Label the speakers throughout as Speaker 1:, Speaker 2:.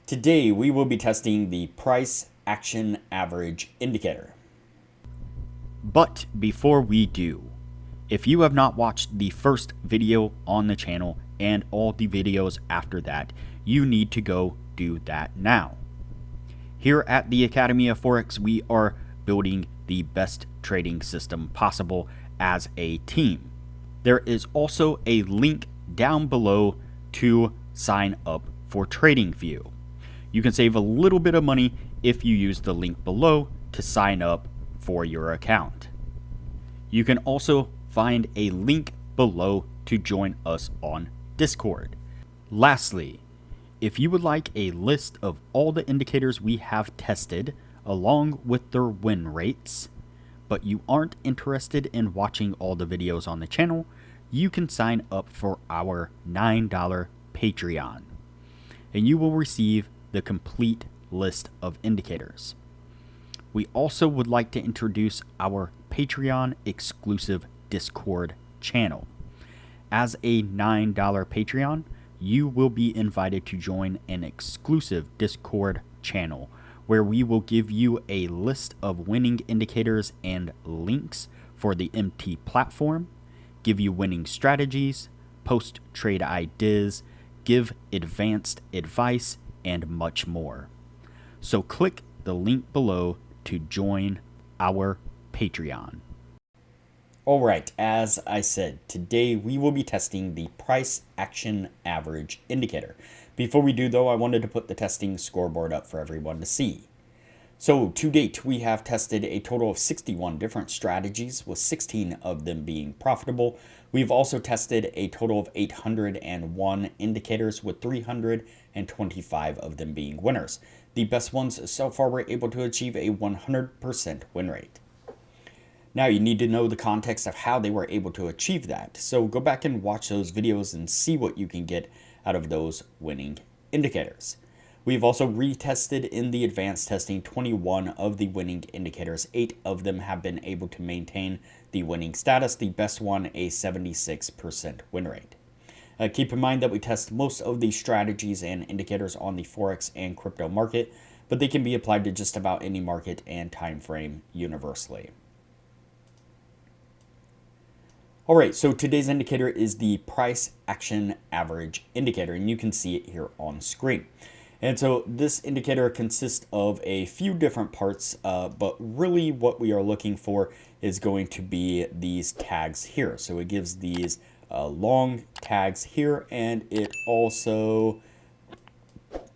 Speaker 1: Today we will be testing the price action average indicator.
Speaker 2: But before we do, if you have not watched the first video on the channel and all the videos after that, you need to go do that now. Here at the Academy of Forex, we are building the best trading system possible as a team. There is also a link down below to sign up for Tradingview. You can save a little bit of money if you use the link below to sign up for your account. You can also find a link below to join us on Discord. Lastly, if you would like a list of all the indicators we have tested along with their win rates, but you aren't interested in watching all the videos on the channel, you can sign up for our $9 Patreon, and you will receive the complete list of indicators. We also would like to introduce our Patreon exclusive Discord channel. As a $9 Patreon, you will be invited to join an exclusive Discord channel where we will give you a list of winning indicators and links for the MT platform, give you winning strategies, post trade ideas, give advanced advice, and much more. So click the link below to join our Patreon.
Speaker 1: Alright, as I said, today we will be testing the price action average indicator. Before we do though, I wanted to put the testing scoreboard up for everyone to see. So to date, we have tested a total of 61 different strategies, with 16 of them being profitable. We've also tested a total of 801 indicators, with 325 of them being winners. The best ones so far were able to achieve a 100% win rate. Now you need to know the context of how they were able to achieve that. So go back and watch those videos and see what you can get out of those winning indicators. We've also retested in the advanced testing 21 of the winning indicators. 8 of them have been able to maintain the winning status, the best one a 76% win rate. Keep in mind that we test most of the strategies and indicators on the Forex and crypto market, but they can be applied to just about any market and time frame universally. Alright, so today's indicator is the price action average indicator, and you can see it here on screen. And so this indicator consists of a few different parts, but really what we are looking for is going to be these tags here. So it gives these long tags here, and it also,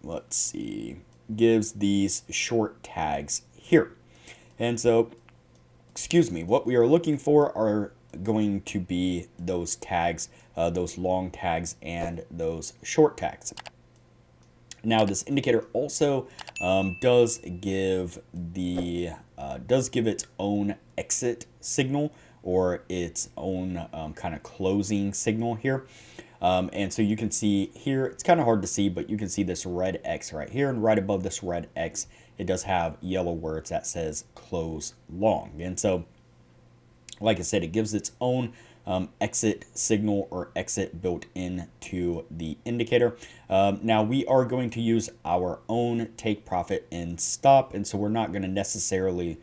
Speaker 1: let's see, gives these short tags here. And so, excuse me, what we are looking for are going to be those tags, those long tags and those short tags. Now this indicator also does give its own exit signal, or its own kind of closing signal here. And so you can see here, it's kind of hard to see, but you can see this red X right here, and right above this red X, it does have yellow words that says close long. And so, like I said, it gives its own exit signal or exit built into the indicator. Now we are going to use our own take profit and stop, and so we're not going to necessarily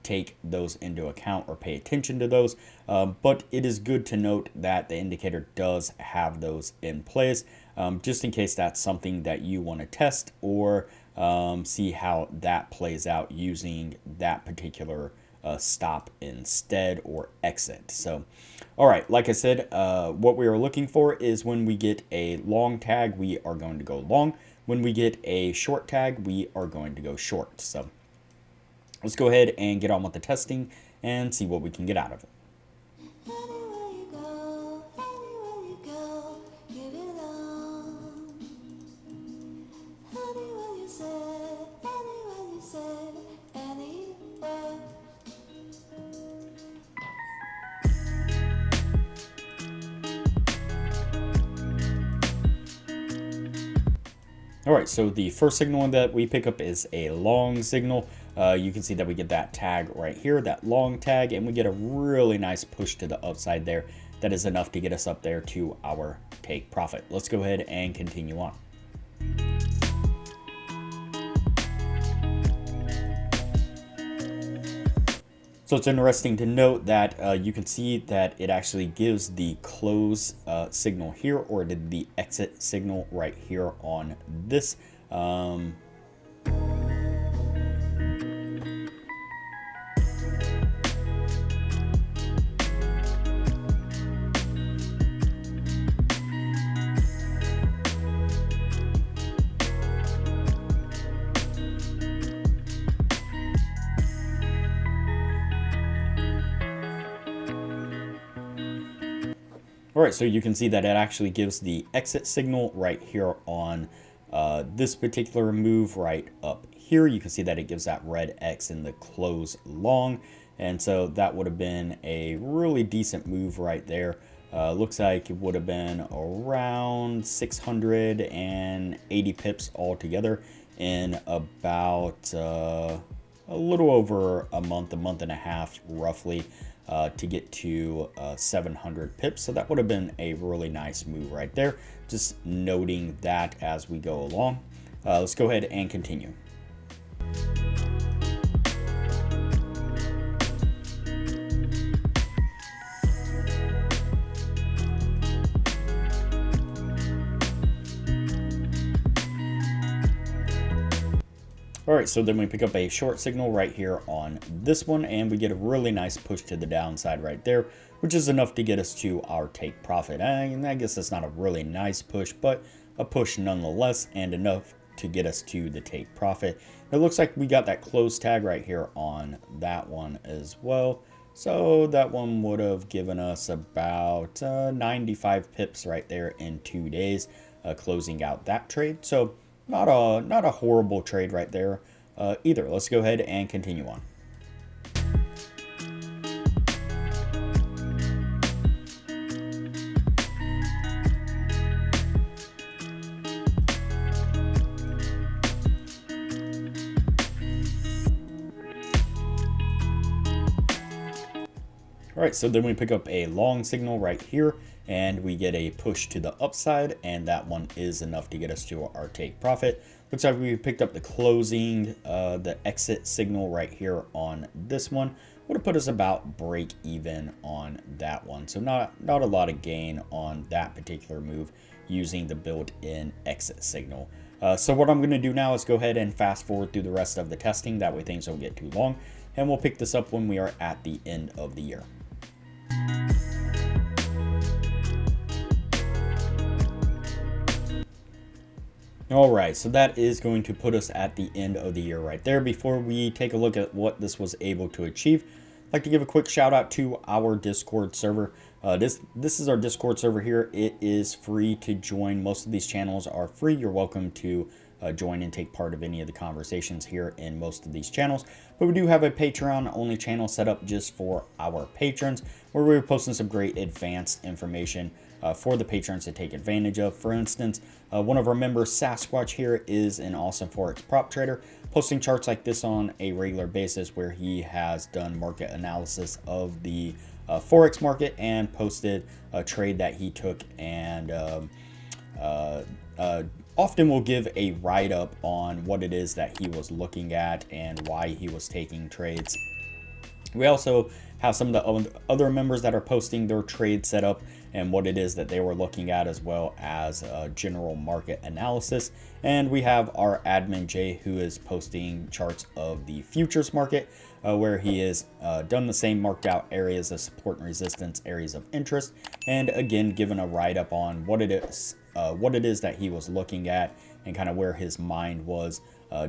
Speaker 1: take those into account or pay attention to those, but it is good to note that the indicator does have those in place, just in case that's something that you want to test or see how that plays out using that particular stop instead, or exit. So all right, like I said, what we are looking for is when we get a long tag, we are going to go long. When we get a short tag, we are going to go short. So let's go ahead and get on with the testing and see what we can get out of it. All right, so the first signal that we pick up is a long signal. You can see that we get that tag right here, that long tag, and we get a really nice push to the upside there. That is enough to get us up there to our take profit. Let's go ahead and continue on. So it's interesting to note that you can see that it actually gives the close signal here, or the exit signal right here on this. All right, so you can see that it actually gives the exit signal right here on this particular move right up here. You can see that it gives that red X in the close long. And so that would have been a really decent move right there. Looks like it would have been around 680 pips altogether in about a little over a month and a half roughly. To get to 700 pips. So that would have been a really nice move right there. Just noting that as we go along. Let's go ahead and continue. All right, so then we pick up a short signal right here on this one, and we get a really nice push to the downside right there, which is enough to get us to our take profit. And I guess that's not a really nice push, but a push nonetheless, and enough to get us to the take profit. It looks like we got that close tag right here on that one as well. So that one would have given us about 95 pips right there in 2 days, closing out that trade. So not a horrible trade right there either. Let's go ahead and continue on. All right, so then we pick up a long signal right here, and we get a push to the upside, and that one is enough to get us to our take profit. Looks like we picked up the closing, the exit signal right here on this one. Would have put us about break even on that one. So not a lot of gain on that particular move using the built-in exit signal. So what I'm going to do now is go ahead and fast forward through the rest of the testing. That way things don't get too long. And we'll pick this up when we are at the end of the year. All right, so that is going to put us at the end of the year right there. Before we take a look at what this was able to achieve, I'd like to give a quick shout out to our Discord server. This is our Discord server here. It is free to join. Most of these channels are free. You're welcome to join and take part of any of the conversations here in most of these channels. But we do have a Patreon only channel set up just for our patrons, where we're posting some great advanced information for the patrons to take advantage of. For instance, one of our members, Sasquatch here, is an awesome Forex prop trader, posting charts like this on a regular basis, where he has done market analysis of the Forex market and posted a trade that he took, and often will give a write-up on what it is that he was looking at and why he was taking trades. We also have some of the other members that are posting their trade setup and what it is that they were looking at, as well as general market analysis. And we have our admin Jay, who is posting charts of the futures market, where he has done the same, marked out areas of support and resistance, areas of interest, and again given a write-up on what it is that he was looking at and kind of where his mind was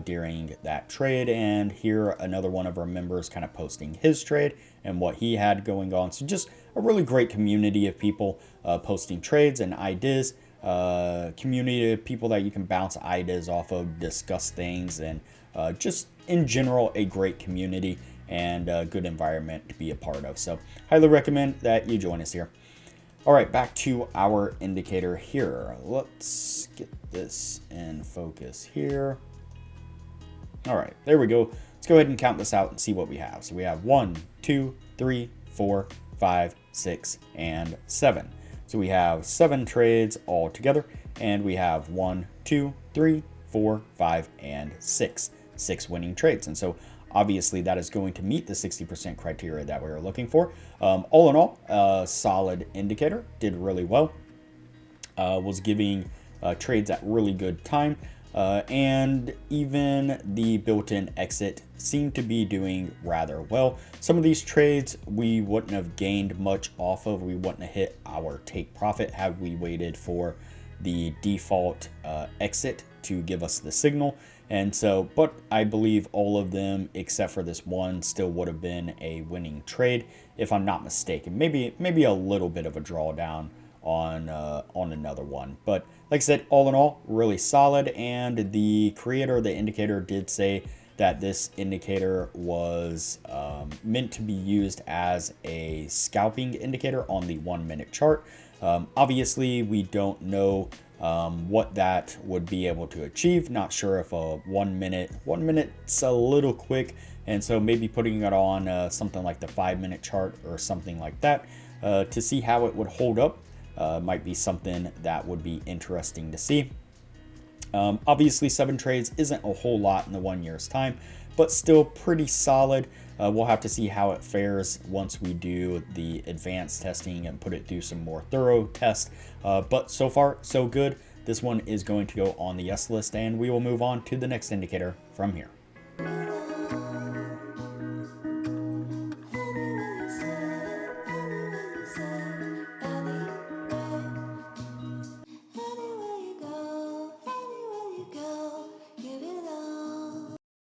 Speaker 1: during that trade. And here another one of our members kind of posting his trade and what he had going on. So just a really great community of people posting trades and ideas, community of people that you can bounce ideas off of, discuss things, and just in general a great community and a good environment to be a part of. So highly recommend that you join us here. All right, back to our indicator here. Let's get this in focus here. All right, there we go. Let's go ahead and count this out and see what we have. So we have 1, 2, 3, 4, 5, 6, and 7. So we have 7 trades all together, and we have 1, 2, 3, 4, 5, and 6 winning trades. And so obviously that is going to meet the 60% criteria that we were looking for. All in all, a solid indicator, did really well. Was giving trades at really good time. And even the built-in exit seemed to be doing rather well. Some of these trades we wouldn't have gained much off of. We wouldn't have hit our take profit had we waited for the default exit to give us the signal. And so, but I believe all of them except for this one still would have been a winning trade if I'm not mistaken. Maybe a little bit of a drawdown on another one, but like I said, all in all, really solid. And the creator, the indicator, did say that this indicator was meant to be used as a scalping indicator on the 1 minute chart. Obviously, we don't know what that would be able to achieve. Not sure if a 1 minute's a little quick, and so maybe putting it on something like the 5 minute chart or something like that to see how it would hold up. Might be something that would be interesting to see. Obviously, 7 trades isn't a whole lot in the 1 year's time, but still pretty solid. We'll have to see how it fares once we do the advanced testing and put it through some more thorough tests. But so far, so good. This one is going to go on the yes list, and we will move on to the next indicator from here.